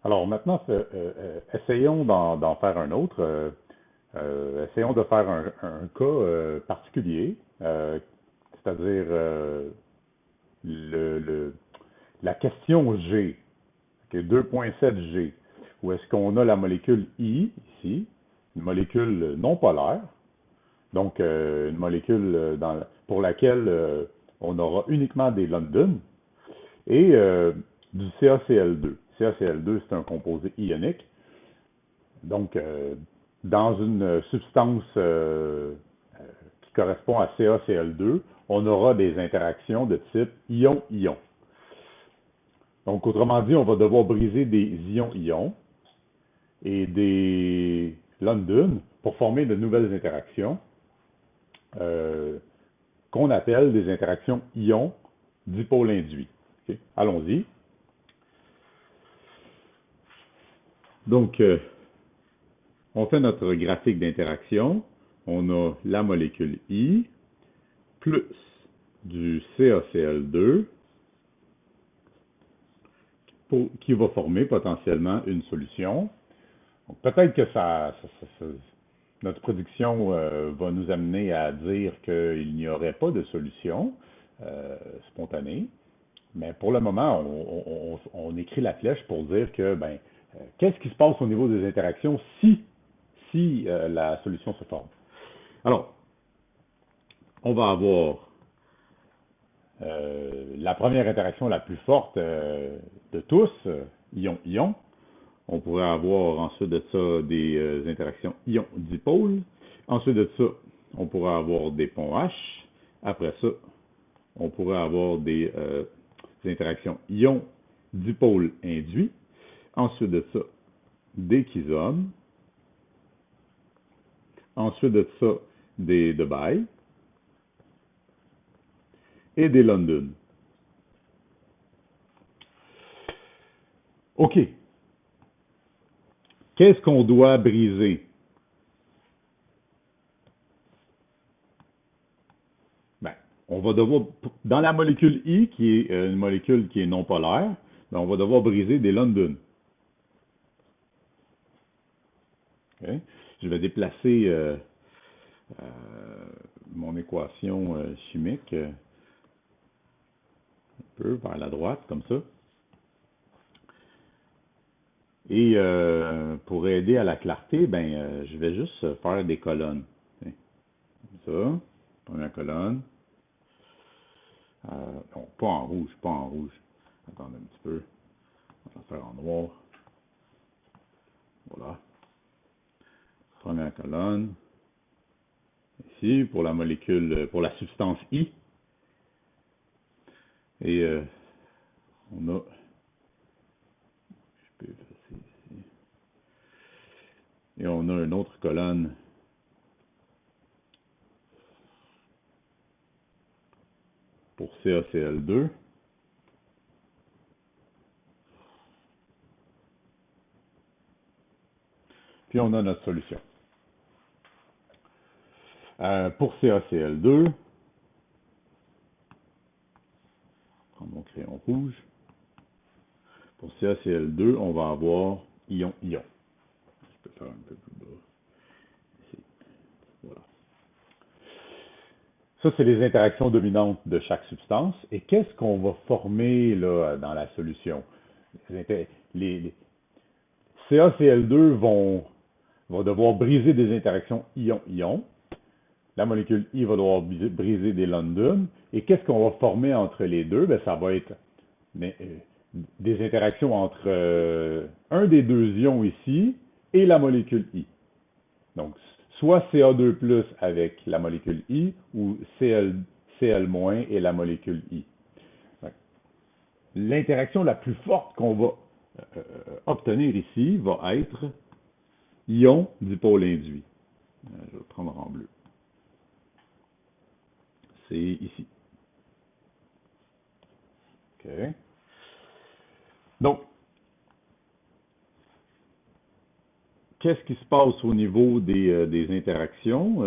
Alors maintenant, essayons d'en faire un autre. Essayons de faire un cas particulier, c'est-à-dire le, le- la question G, okay, 2.7G, où est-ce qu'on a la molécule I, ici, une molécule non polaire, donc une molécule pour laquelle on aura uniquement des London, et du CaCl2. CaCl2, c'est un composé ionique. Donc, dans une substance qui correspond à CaCl2, on aura des interactions de type ion-ion. Donc, autrement dit, on va devoir briser des ions-ions et des London pour former de nouvelles interactions euh, qu'on appelle des interactions ions dipôle induit. Okay? Allons-y. Donc, on fait notre graphique d'interaction. On a la molécule I plus du CaCl2 qui va former potentiellement une solution. Peut-être que notre prédiction va nous amener à dire qu'il n'y aurait pas de solution spontanée, mais pour le moment, on écrit la flèche pour dire que qu'est-ce qui se passe au niveau des interactions si la solution se forme. Alors, on va avoir la première interaction la plus forte de tous, ion-ion. On pourrait avoir ensuite de ça des interactions ion-dipôle. Ensuite de ça, on pourrait avoir des ponts H. Après ça, on pourrait avoir des interactions ion-dipôle induit. Ensuite de ça, des chisomes. Ensuite de ça, des Debye et des London. OK. Qu'est-ce qu'on doit briser? Ben, on va devoir, dans la molécule I, qui est une molécule qui est non polaire, ben, on va devoir briser des London. Okay? Je vais déplacer euh, mon équation chimique un peu vers la droite, comme ça. Et pour aider à la clarté, je vais juste faire des colonnes. Okay? Comme ça, première colonne. Non, pas en rouge, pas en rouge. Attendez un petit peu. On va la faire en noir. Voilà. Première colonne. Ici, pour la molécule, pour la substance I. Et on a, je peux effacer ici. Et on a une autre colonne pour CaCl2. Puis on a notre solution. Pour CaCl2, prendre mon crayon rouge. Pour CaCl2, on va avoir ion-ion. Je peux faire un peu plus bas. Ici. Voilà. Ça, c'est les interactions dominantes de chaque substance. Et qu'est-ce qu'on va former là, dans la solution? Les CaCl2 vont devoir briser des interactions ion-ion. La molécule I va devoir briser des London. Et qu'est-ce qu'on va former entre les deux? Ben, ça va être des interactions entre un des deux ions ici et la molécule I. Donc, soit Ca2+ avec la molécule I ou Cl- et la molécule I. L'interaction la plus forte qu'on va obtenir ici va être ion dipôle induit. Je vais prendre en bleu. C'est ici. OK. Donc, qu'est-ce qui se passe au niveau des interactions?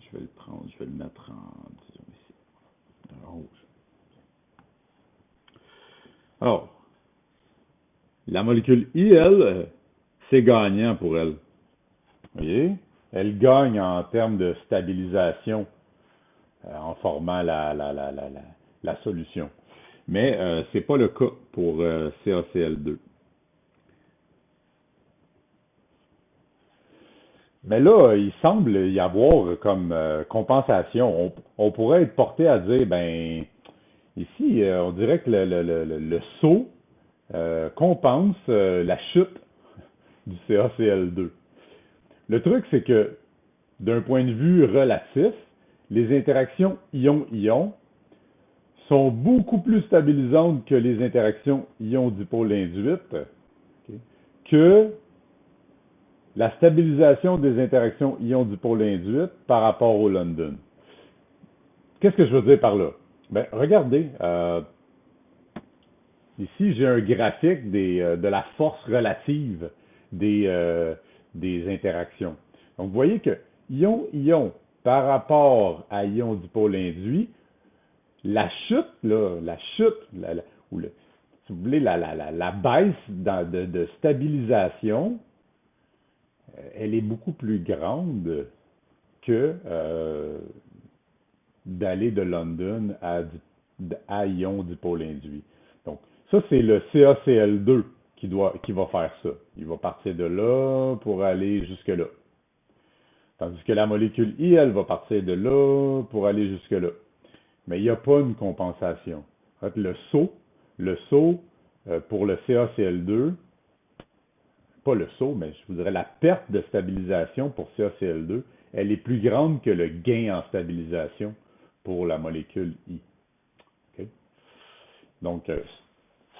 Je vais le prendre, je vais le mettre en, disons ici, en rouge. Alors, La molécule I, elle, c'est gagnant pour elle. Vous voyez? Elle gagne en termes de stabilisation en formant la solution. Mais ce n'est pas le cas pour CaCl2. Mais là, il semble y avoir comme compensation. On pourrait être porté à dire, ben, ici, on dirait que le saut compense la chute du CaCl2. Le truc, c'est que d'un point de vue relatif, les interactions ion-ion sont beaucoup plus stabilisantes que les interactions ion-dipôle induites, okay, que la stabilisation des interactions ion-dipôle induites par rapport au London. Qu'est-ce que je veux dire par là? Ben, regardez, ici j'ai un graphique de la force relative des interactions. Donc, vous voyez que ion-ion par rapport à ion dipôle induit, la chute, là, ou si vous voulez, la baisse de stabilisation, elle est beaucoup plus grande que d'aller de London à ion dipôle induit. Donc, ça, c'est le CaCl2 qui va faire ça. Il va partir de là pour aller jusque-là. Tandis que la molécule I, elle va partir de là pour aller jusque-là. Mais il n'y a pas une compensation. En fait, le saut pour le CaCl2, pas le saut, mais je vous dirais la perte de stabilisation pour CaCl2, elle est plus grande que le gain en stabilisation pour la molécule I. Okay? Donc,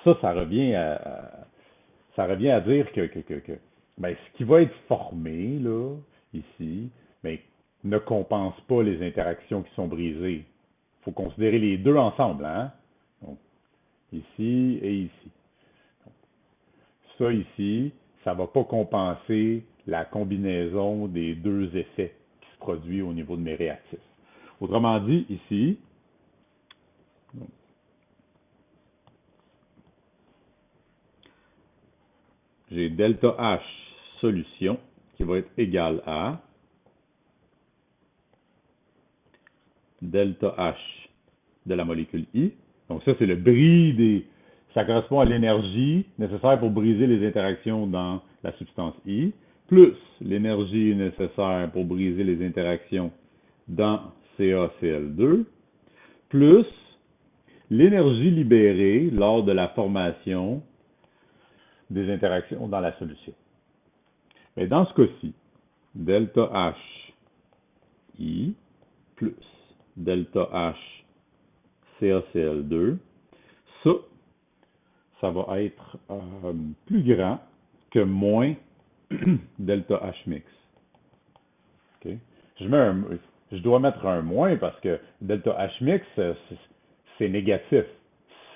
ça revient à dire que ben, ce qui va être formé là, ici, ben, ne compense pas les interactions qui sont brisées. Il faut considérer les deux ensemble, hein? Donc, ici et ici. Ça ici, ça ne va pas compenser la combinaison des deux effets qui se produisent au niveau de mes réactifs. Autrement dit, ici, j'ai delta H solution qui va être égal à delta H de la molécule I. Donc ça, c'est le bris ça correspond à l'énergie nécessaire pour briser les interactions dans la substance I, plus l'énergie nécessaire pour briser les interactions dans CaCl2, plus l'énergie libérée lors de la formation des interactions dans la solution. Mais dans ce cas-ci, delta H I plus delta H CaCl2, ça va être plus grand que moins delta H mix. Okay? Je dois mettre un moins parce que delta H mix, c'est négatif.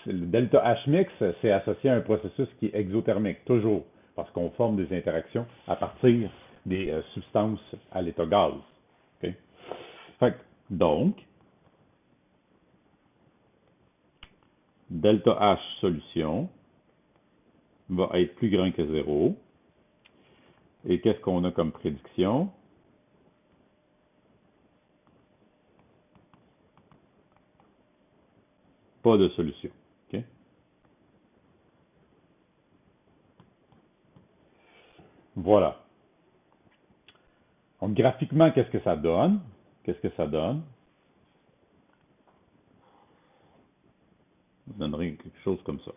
Le delta H mix, c'est associé à un processus qui est exothermique, toujours, parce qu'on forme des interactions à partir des substances à l'état gaz. Okay? Donc, delta H solution va être plus grand que 0. Et qu'est-ce qu'on a comme prédiction? Pas de solution. Okay? Voilà. Donc, graphiquement, qu'est-ce que ça donne? Qu'est-ce que ça donne? Ça donnerait quelque chose comme ça.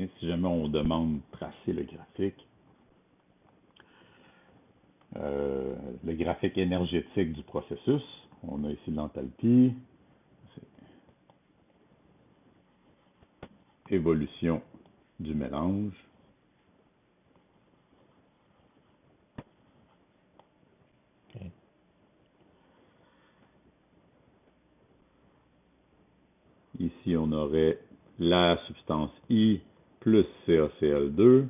Et si jamais on demande de tracer le graphique, le graphique énergétique du processus, on a ici l'enthalpie, évolution du mélange. Okay. Ici, on aurait la substance I plus CaCl2.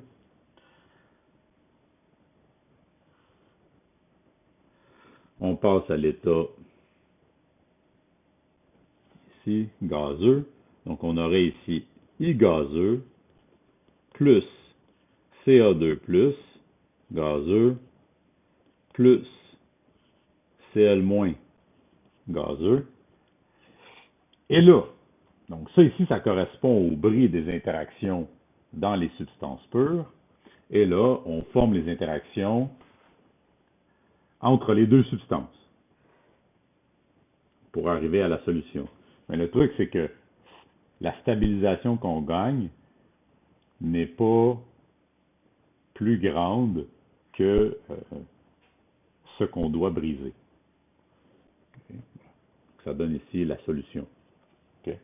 On passe à l'état ici, gazeux. Donc, on aurait ici I gazeux plus Ca2+, gazeux, plus Cl-, gazeux. Et là, donc ça ici, ça correspond au bris des interactions dans les substances pures. Et là, on forme les interactions entre les deux substances pour arriver à la solution. Mais le truc, c'est que la stabilisation qu'on gagne n'est pas plus grande que ce qu'on doit briser. Okay. Ça donne ici la solution. Okay.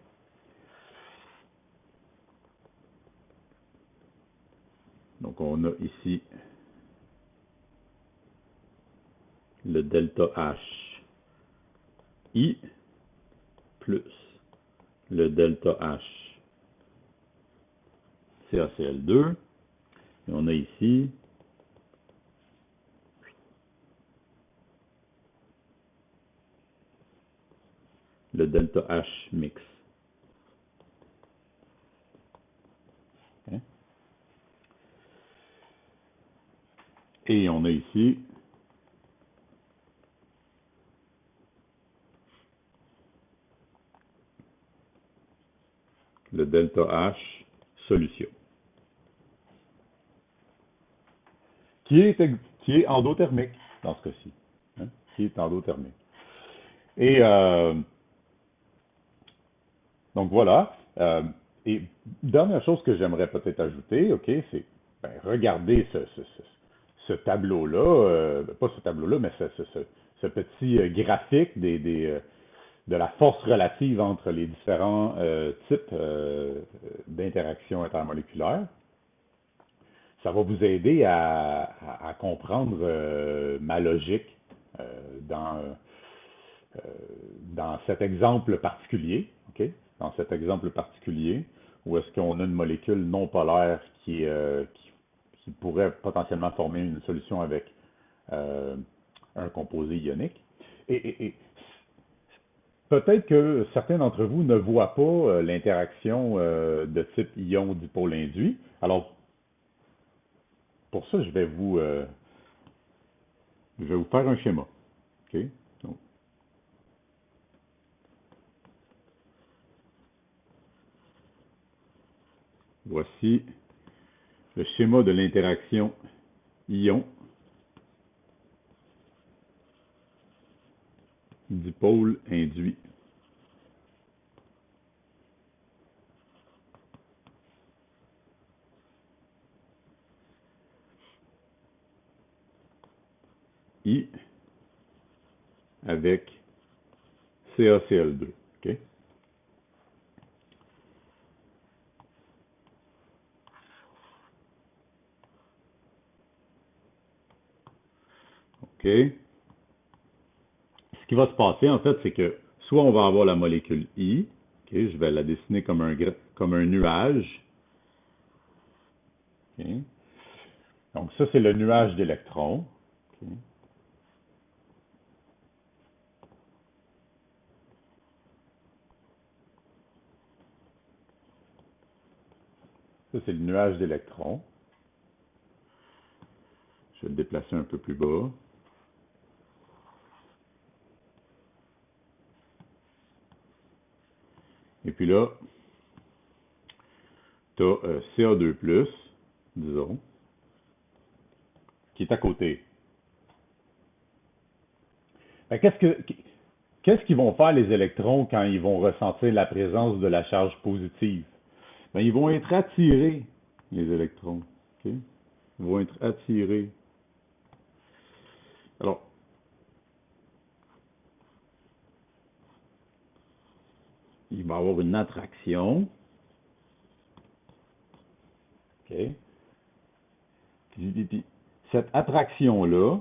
Donc, on a ici le delta H I plus le delta H CaCl2. Et on a ici le delta H mix. Okay. Et on a ici le delta H solution, qui est endothermique dans ce cas-ci, hein, qui est endothermique. Et donc voilà. Et dernière chose que j'aimerais peut-être ajouter, ok, c'est regardez ce tableau-là, pas ce tableau-là, mais ce petit graphique de la force relative entre les différents types d'interactions intermoléculaires. Ça va vous aider à comprendre ma logique dans cet exemple particulier, ok? Dans cet exemple particulier, où est-ce qu'on a une molécule non polaire qui pourrait potentiellement former une solution avec un composé ionique. Et peut-être que certains d'entre vous ne voient pas l'interaction de type ion dipôle induit. Alors, pour ça, je vais vous faire un schéma. Okay? Donc, voici le schéma de l'interaction ion dipôle induit. I avec CaCl2. Okay? OK. Ce qui va se passer, en fait, c'est que soit on va avoir la molécule I, okay, je vais la dessiner comme un nuage. Okay. Donc ça, c'est le nuage d'électrons. Okay. Ça, c'est le nuage d'électrons. Je vais le déplacer un peu plus bas. Et puis là, tu as Ca2+, disons, qui est à côté. Qu'est-ce qu'ils vont faire les électrons quand ils vont ressentir la présence de la charge positive? Ben, ils vont être attirés, les électrons. Okay? Ils vont être attirés. Alors, il va y avoir une attraction. Okay? Puis, cette attraction-là,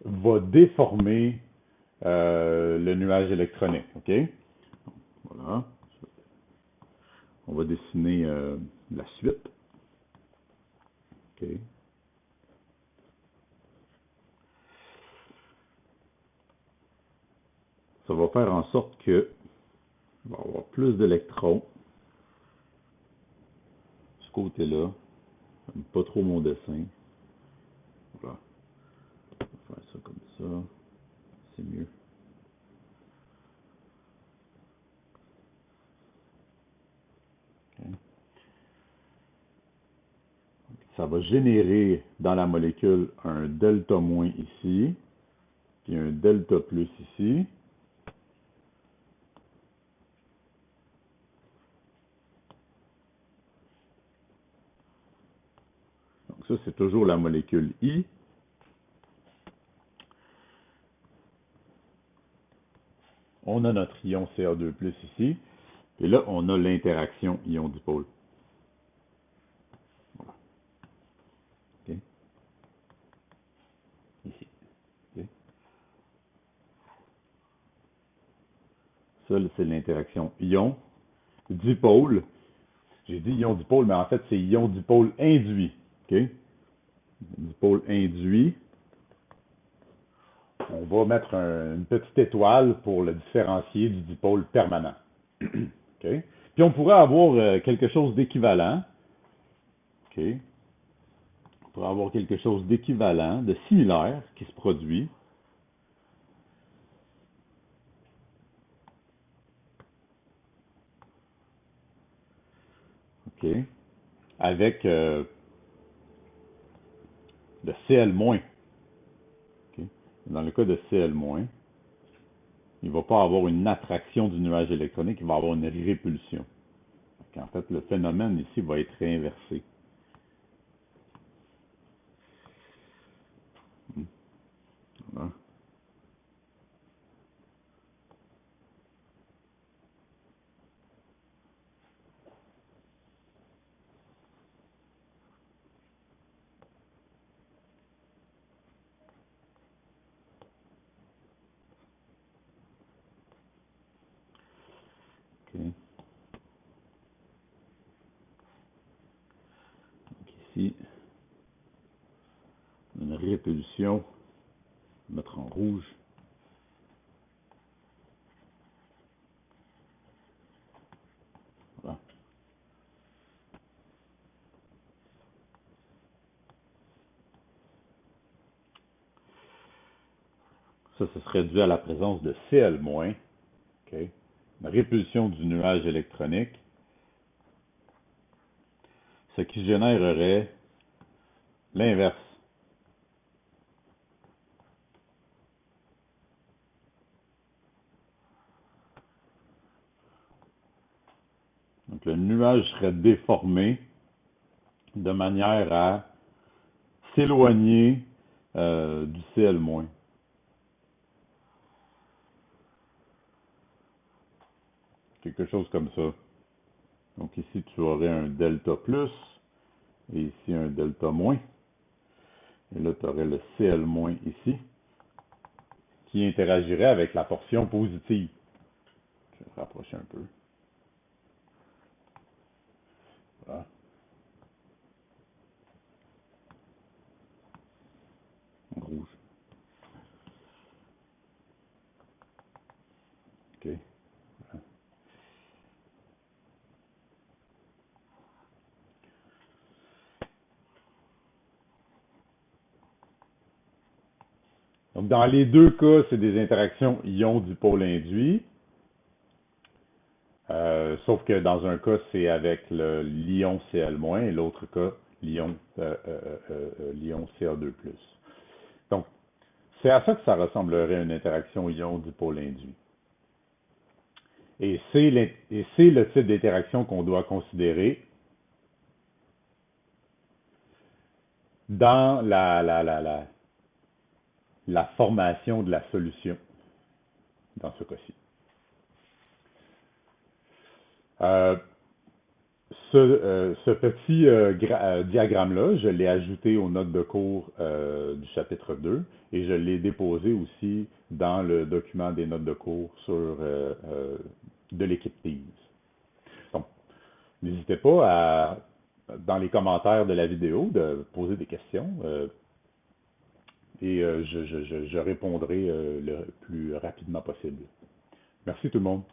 va déformer le nuage électronique. Okay? Voilà. On va dessiner la suite. Okay. faire en sorte que il va y avoir plus d'électrons de ce côté-là. J'aime pas trop mon dessin. Voilà. On va faire ça comme ça. C'est mieux. Okay. Ça va générer dans la molécule un delta- ici, puis un delta+ ici. Donc ça, c'est toujours la molécule I. On a notre ion Ca2+ ici. Et là, on a l'interaction ion-dipôle. Voilà. Okay. Ici. Okay. Ça, c'est l'interaction ion-dipôle. J'ai dit ion-dipôle, mais en fait, c'est ion-dipôle induit. Okay? Dipôle induit. On va mettre une petite étoile pour le différencier du dipôle permanent. Okay? Puis on pourrait avoir quelque chose d'équivalent. Okay? On pourrait avoir quelque chose d'équivalent, de similaire, qui se produit. Okay? Avec le Cl-. Okay? Dans le cas de Cl-, il ne va pas avoir une attraction du nuage électronique, il va avoir une répulsion. En fait, le phénomène ici va être inversé. Voilà. Okay. Donc ici, une répulsion, on va mettre en rouge. Voilà. Ça, ce serait dû à la présence de Cl-. Okay. Une répulsion du nuage électronique, ce qui générerait l'inverse. Donc le nuage serait déformé de manière à s'éloigner du Cl-. Quelque chose comme ça. Donc ici, tu aurais un delta+, et ici un delta-. Et là, tu aurais le Cl- ici, qui interagirait avec la portion positive. Je vais me rapprocher un peu. Voilà. En rouge. OK. Voilà. Donc, dans les deux cas, c'est des interactions ion-dipôle induit. Sauf que dans un cas, c'est avec l'ion Cl-, et l'autre cas, l'ion Ca2+. Donc, c'est à ça que ça ressemblerait une interaction ion-dipôle induit. Et c'est le type d'interaction qu'on doit considérer dans la formation de la solution, dans ce cas-ci. Ce petit diagramme-là, je l'ai ajouté aux notes de cours du chapitre 2 et je l'ai déposé aussi dans le document des notes de cours de l'équipe Teams. Donc, n'hésitez pas dans les commentaires de la vidéo, de poser des questions et je répondrai le plus rapidement possible. Merci tout le monde.